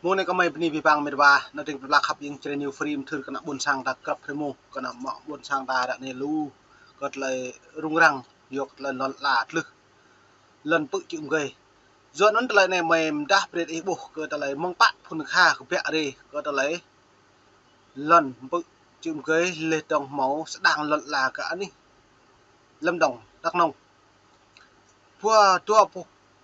Mô này có mấy bên vi bằng mệt và nó tình là khắp những trên nhiều phim thường cái buồn sang ta cặp phim mô cái nào buồn sang ta đã nên lu có lại rung răng yok lần là lực lần tự chịu gây do nó lại này mềm đáp đến ý bộ có lại mong bạn phun kha của vẽ đi có lại lần tự chịu gây lệ đồng máu sẽ đang lần là cả đi Lâm Đồng Đắk Nông tua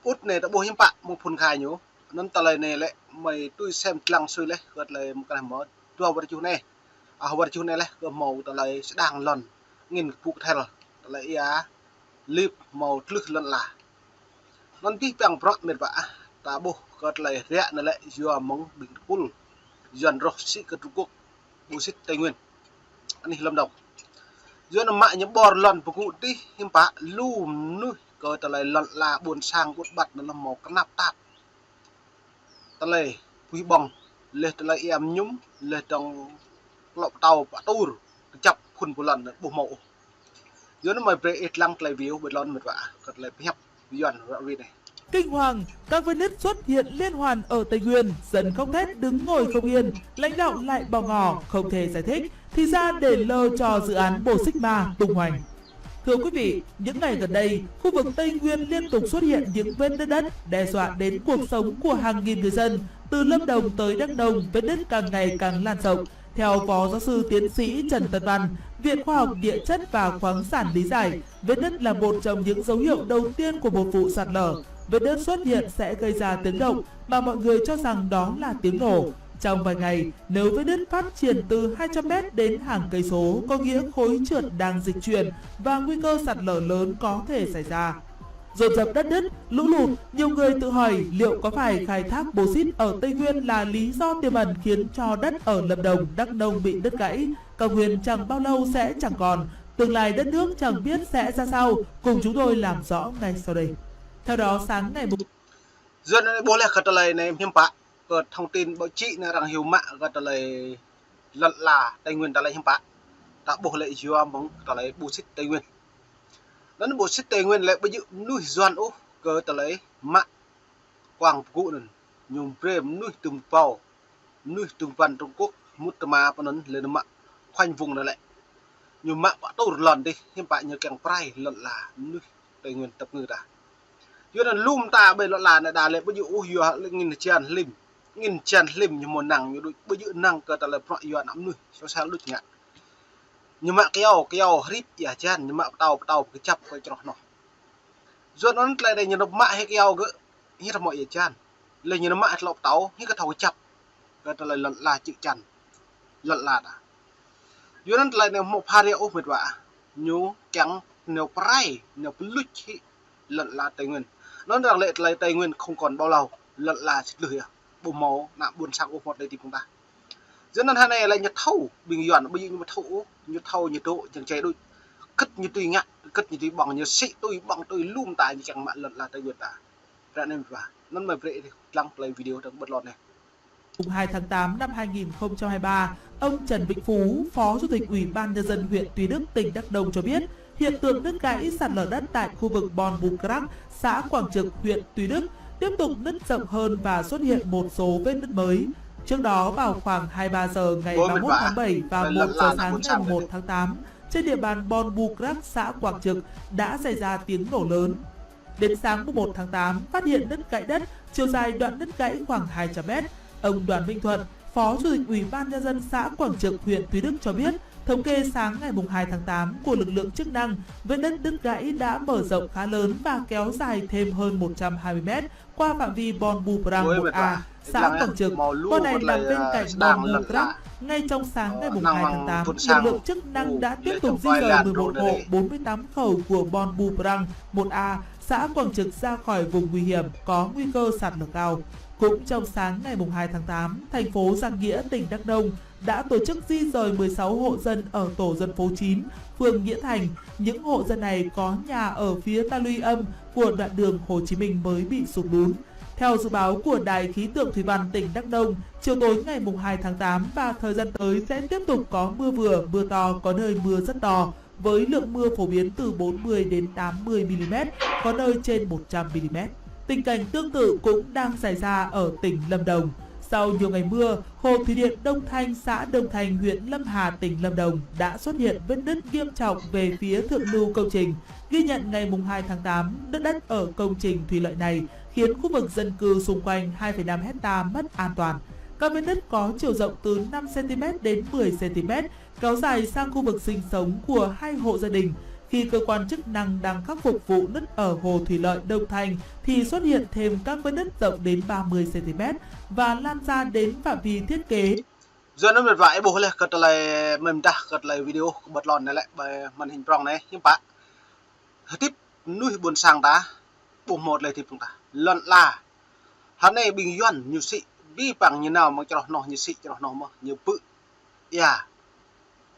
út này đã bố hiếm bạn một phun khai nhú nó lại này lại mày tôi xem lăng xuôi lấy gật lại một cái món tua vật chú này vật chú này lấy cái màu lại sẽ đang lần nghìn phụ thay rồi lại lip màu lức lần là nó tí bằng bọt mệt vả ta bố gật lại rẽ này lại do mong bình quân dần rồi sĩ cái Trung Quốc bố xích Tây Nguyên anh Lâm Đồng do nó mại những bò lần của cụ tí hiếm bạn lùm nuôi coi ta lại lần là buồn sang buồn bật nó là màu cái nắp tạp ta lại quý bằng lên ta lại em nhúng lên trong lọ tàu bả tur chập khuôn của lần bộ mộ dưới nó mày về ít lăng lại víu bị lon mệt vả cật lại hẹp dọn rõ vì này. Kinh hoàng, các vết nứt xuất hiện liên hoàn ở Tây Nguyên, dân không thét đứng ngồi không yên, lãnh đạo lại bỏ ngỏ không thể giải thích, thì ra để lơ cho dự án Bồ Xích Ma tung hoành. Thưa quý vị, những ngày gần đây, khu vực Tây Nguyên liên tục xuất hiện những vết nứt đất đe dọa đến cuộc sống của hàng nghìn người dân. Từ Lâm Đồng tới Đắk Nông, vết nứt càng ngày càng lan rộng. Theo Phó Giáo sư Tiến sĩ Trần Tân Văn, Viện Khoa học Địa chất và Khoáng sản lý giải, vết nứt là một trong những dấu hiệu đầu tiên của một vụ sạt lở. Vết nứt xuất hiện sẽ gây ra tiếng động mà mọi người cho rằng đó là tiếng nổ. Trong vài ngày, nếu vết nứt phát triển từ 200m đến hàng cây số, có nghĩa khối trượt đang dịch chuyển và nguy cơ sạt lở lớn có thể xảy ra. Dồn dập đất nứt, lũ lụt, nhiều người tự hỏi liệu có phải khai thác bô xít ở Tây Nguyên là lý do tiềm ẩn khiến cho đất ở Lâm Đồng, Đắk Nông bị đứt gãy. Cao nguyên chẳng bao lâu sẽ chẳng còn, tương lai đất nước chẳng biết sẽ ra sao. Cùng chúng tôi làm rõ ngay sau đây. Theo đó, sáng ngày Dân bố lẽ gật lại này hiếm bạn có thông tin báo chí là rằng hiểu mạ gật lại lần là Tây Nguyên ta lại hiếm bạn đã bố lệ do mong ta lại bố xích Tây Nguyên nó bố xích Tây Nguyên lại bây giờ nuôi doan ố cơ ta lấy mạ quảng cụ này nhung prem nuôi từng bào nuôi từng văn Trung Quốc mút ma nó lên mạ khoanh vùng này lại nhung mạ bảo tôi lần đi hiếm bạn như càng prai lần là nuôi Tây Nguyên tập người ta cho nên lùm ta bây là đà lệ bây giờ nghìn chàn lim như một nằng như bây giờ nằng cơ ta là pro yêu nắm nuôi sao sao lúc nhạn nhưng mà keo rít ya chan nhưng mà tàu cái chập cái trò nó rồi nó lại đây như nó mạ hay keo gỡ như là mọi ya chan lên như nó mạ lọc tàu như cái thầu chập cơ ta là chữ chăn lận là đã rồi nó lại này một pha rượu mệt vả nhú trắng nếu prai nếu lút lận là Tây Nguyên nó rằng lệ lại Tây Nguyên không còn bao lâu lận là lười bộ máu nạm buồn sang ô một đây tìm chúng ta dẫn đến hai này là nhật thâu bình dọn bây giờ nhưng mà thâu nhiệt độ chẳng chạy đôi cất như tôi nhặt cất như tôi bằng như sĩ tôi bằng tôi lùm tài như chẳng mạn lận là Tây Nguyên ta ra nên và nó mời về thì đăng play video trong bật lọt này. 2 tháng 8 năm 2023, ông Trần Vĩnh Phú, Phó Chủ tịch Ủy ban Nhân dân huyện Tuy Đức, tỉnh Đắk Nông cho biết, hiện tượng đứt gãy sạt lở đất tại khu vực Bon Bucrac, xã Quảng Trực, huyện Tuy Đức tiếp tục nứt rộng hơn và xuất hiện một số vết nứt mới. Trước đó vào khoảng 23 giờ ngày 31 tháng 7 và 1 giờ sáng ngày 1 tháng 8, trên địa bàn Bon Bucrac, xã Quảng Trực đã xảy ra tiếng nổ lớn. Đến sáng 1 tháng 8, phát hiện nứt gãy đất, chiều dài đoạn nứt gãy khoảng 200m. Ông Đoàn Minh Thuận, Phó Chủ tịch Ủy ban Nhân dân xã Quảng Trực, huyện Tuy Đức cho biết, thống kê sáng ngày 2 tháng 8 của lực lượng chức năng, vết nứt đứt gãy đã mở rộng khá lớn và kéo dài thêm hơn 120m qua phạm vi Bon Bucrac 1A, xã Quảng Trực. Con này nằm bên cạnh Bon Bucrac. Ngay trong sáng ngày 2 tháng 8, lực lượng chức năng đã tiếp tục di rời 11 hộ 48 khẩu của Bon Bucrac 1A, xã Quảng Trực ra khỏi vùng nguy hiểm có nguy cơ sạt lở cao. Cũng trong sáng ngày 2 tháng 8, thành phố Giang Nghĩa, tỉnh Đắk Nông đã tổ chức di rời 16 hộ dân ở tổ dân phố 9, phường Nghĩa Thành. Những hộ dân này có nhà ở phía ta luy âm của đoạn đường Hồ Chí Minh mới bị sụt lún. Theo dự báo của Đài khí tượng thủy văn tỉnh Đắk Nông, chiều tối ngày 2 tháng 8 và thời gian tới sẽ tiếp tục có mưa vừa, mưa to, có nơi mưa rất to, với lượng mưa phổ biến từ 40 đến 80 mm, có nơi trên 100 mm. Tình cảnh tương tự cũng đang xảy ra ở tỉnh Lâm Đồng. sau nhiều ngày mưa, hồ thủy điện Đông Thanh, xã Đông Thành, huyện Lâm Hà, tỉnh Lâm Đồng đã xuất hiện vết nứt nghiêm trọng về phía thượng lưu công trình. Ghi nhận ngày 2 tháng 8, đất ở công trình thủy lợi này khiến khu vực dân cư xung quanh 2,5 hecta mất an toàn. Các vết nứt có chiều rộng từ 5 cm đến 10 cm, kéo dài sang khu vực sinh sống của 2 hộ gia đình. Khi cơ quan chức năng đang khắc phục vụ nứt ở hồ thủy lợi Đông Thành thì xuất hiện thêm các vết nứt rộng đến 30 cm và lan ra đến phạm vi thiết kế. Giờ nó vải bố lên cất lại mình ta cất lại video bật lòn này lại bài màn hình prong này nhưng bạn tiếp nuôi buồn sang ta bố một lại thì chúng ta lần là hắn này bình yuan như sĩ bi bằng như nào mà cho nó như sĩ cho nó mà như bự ya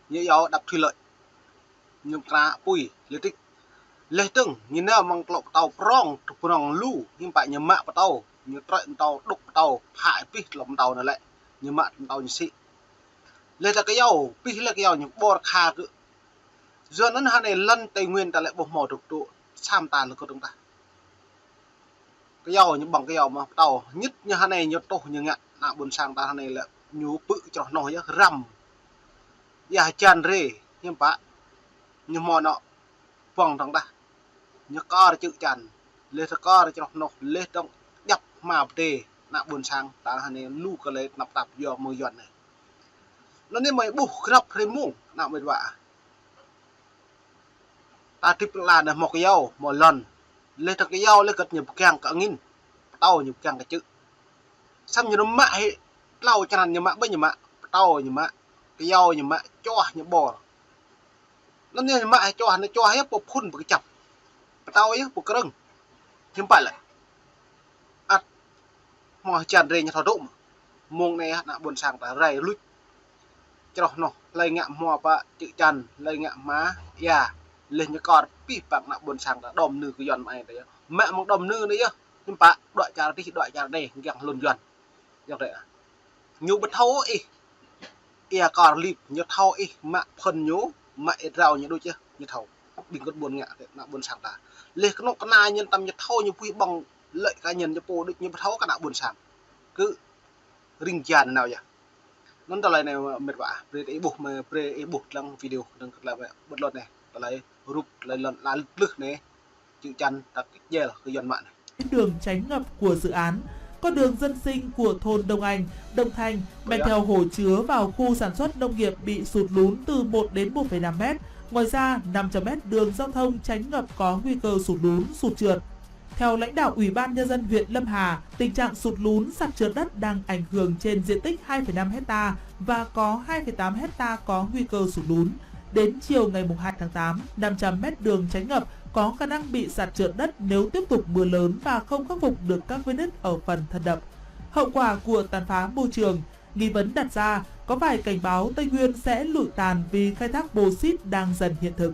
như gió đập thủy lợi như cá pui liên tích lê từng như nào mang lộc tàu prong lu nhưng bạn như mạ tàu như trọi tàu đục tàu hại pi lồng tàu này lại như mạ tàu như sĩ lê ta cái dầu pi là cái dầu những bò kha cứ giờ nó hắn này lăn tây nguyên ta lại bột mỏ đục tụ sam tàn là có chúng ta cái dầu những bằng cái dầu mà tàu nhất như hắn này như tổ như ngạn nạ buồn sang ta hắn này là nhú bự cho nó nhá rầm ya chan rê nhưng bạn như mò nọ vòng thằng ta như co chữ chàn lê ta co cho nó lê trong đập mà tê nạ buồn sang ta hắn này lu cái lấy nạp tập giờ mưa giọt này nó nên mày buộc rập thêm mung nạ mệt vạ ta tiếp là được một cái dầu một lần lên cái dầu lên cật nhập càng cả nghìn tàu nhập càng cái chữ xong như nó mạ hệ lau cho nên như mạ bây giờ mạ tàu như mạ cái dầu như mạ cho như bò nó nên mạ cho nó cho hết một phun một cái chập tàu ấy một cái rừng nhưng phải lại mò tràn rê như thọ đụng mông này là buồn sang ta rầy lút cho nó lấy ngạm mò ba chữ tràn lấy ngạm má ya lên như con pi bạc nặng buồn sang đã đom nư cái giòn mày đấy mẹ một đom nư đấy chứ nhưng bạn đợi cha đây gặng luồn giòn như vậy nhiều bất thấu ấy ya còn lịp như thấu ấy mẹ phần nhú mẹ rau như đôi chứ như thấu bình con buồn ngạ đấy nặng buồn sang ta lên cái nó na nhân tâm như thấu như quy bằng lợi cá nhân như po được như bất thấu cả nặng buồn sang cứ rình tràn nào vậy nó tao lại này mệt vả pre buộc mà pre buộc trong video đừng là bất luật này lại rụp lại lần là lực này chữ chăn đặt dê là cái dọn mạng này. Đường tránh ngập của dự án, con đường dân sinh của thôn Đông Anh, Đông Thanh men theo hồ chứa vào khu sản xuất nông nghiệp bị sụt lún từ 1 đến 1,5 mét. Ngoài ra, 500 mét đường giao thông tránh ngập có nguy cơ sụt lún, sụt trượt. Theo lãnh đạo Ủy ban Nhân dân huyện Lâm Hà, tình trạng sụt lún sạt trượt đất đang ảnh hưởng trên diện tích 2,5 hecta và có 2,8 hecta có nguy cơ sụt lún. Đến chiều ngày 2 tháng 8, 500 mét đường tránh ngập có khả năng bị sạt trượt đất nếu tiếp tục mưa lớn và không khắc phục được các vết nứt ở phần thân đập. Hậu quả của tàn phá môi trường, nghi vấn đặt ra có phải cảnh báo Tây Nguyên sẽ lụi tàn vì khai thác bô xít đang dần hiện thực.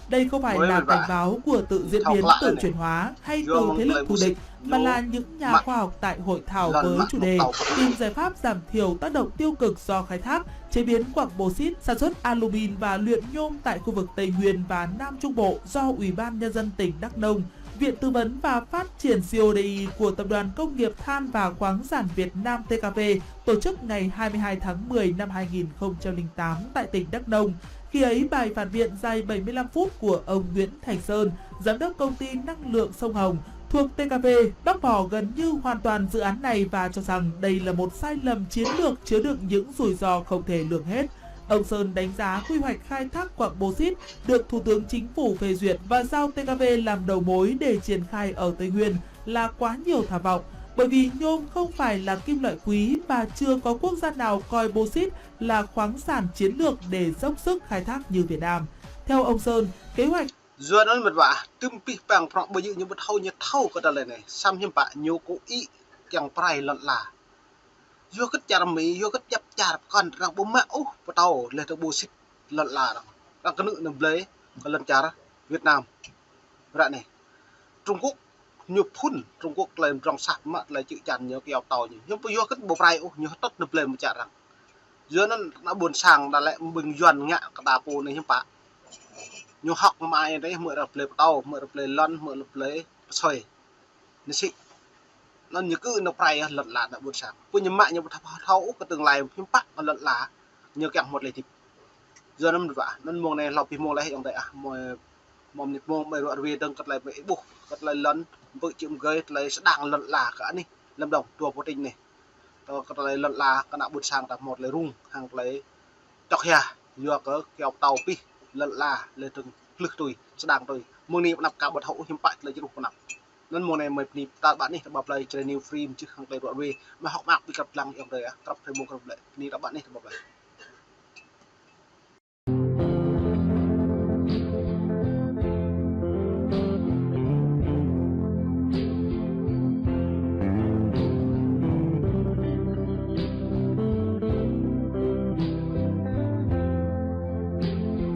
Đây không phải là cảnh báo của tự diễn biến tự chuyển hóa hay từ thế lực thù địch, mà là những nhà khoa học tại hội thảo với chủ đề tìm giải pháp giảm thiểu tác động tiêu cực do khai thác, chế biến quặng bô xít, sản xuất alumin và luyện nhôm tại khu vực Tây Nguyên và Nam Trung Bộ do Ủy ban Nhân dân tỉnh Đắk Nông, Viện Tư vấn và Phát triển CODI của Tập đoàn Công nghiệp Than và Khoáng sản Việt Nam TKV tổ chức ngày 22 tháng 10 năm 2008 tại tỉnh Đắk Nông. Khi ấy, bài phản biện dài 75 phút của ông Nguyễn Thành Sơn, giám đốc công ty năng lượng sông Hồng thuộc TKV, bác bỏ gần như hoàn toàn dự án này và cho rằng đây là một sai lầm chiến lược chứa đựng những rủi ro không thể lường hết. Ông Sơn đánh giá quy hoạch khai thác quặng bô xít được Thủ tướng Chính phủ phê duyệt và giao TKV làm đầu mối để triển khai ở Tây Nguyên là quá nhiều tham vọng, bởi vì nhôm không phải là kim loại quý và chưa có quốc gia nào coi bô xít là khoáng sản chiến lược để dốc sức khai thác như Việt Nam. Theo ông Sơn, kế hoạch giờ nó mệt vả tüm pi bằng prong bây giờ như bất thâu cái đời này xăm hiểm bạ nhiều cố ý chẳng phải lận là vô cái chả mỹ vô cái chấp chả còn rằng bố mẹ ú bắt đầu lên tới bô xít lận là rằng cái nữ nằm lấy cái lần chả Việt Nam vậy này Trung Quốc nhiều phun Trung Quốc lên trong sạch mà lại chữ chăn nhiều cái tàu nhưng bây giờ cái bộ phai nhiều tất nộp lên một chả rằng giờ nó buồn sàng đã lại bình dần ngạ cái tà pô này hiểm bạ nhiều học mai đấy mở đập lấy tàu mở đập lấy lăn mở đập lấy xoay nó xị nó như cứ nó pray lật là đã buồn sáng punya mak nya thau ke tương lai phim pak lật là như kẹo một lời thì giờ nó vả nó mong này lọc thì mong lại trong đấy mong nhật mong mày gọi về đừng cất lại mấy buộc cất lại lần vợ chịu gây lại sẽ đàng lật là cả đi lâm đồng tua vô tình này cất lại lật là cái nào buồn sáng tập một lấy rung hàng lấy chọc hè vừa có kẹo tàu pi lật là lên từng lực tôi sẽ đàng tôi mong này nạp cả bật hậu hiểm bại lấy chữ đục nạp nên mùa này mày đi ta bạn đi bập lại chơi new frame chứ không lấy đoạn về mà học mạc bị cặp lăng trong đấy cặp Facebook cặp lại đi các bạn đi bập lại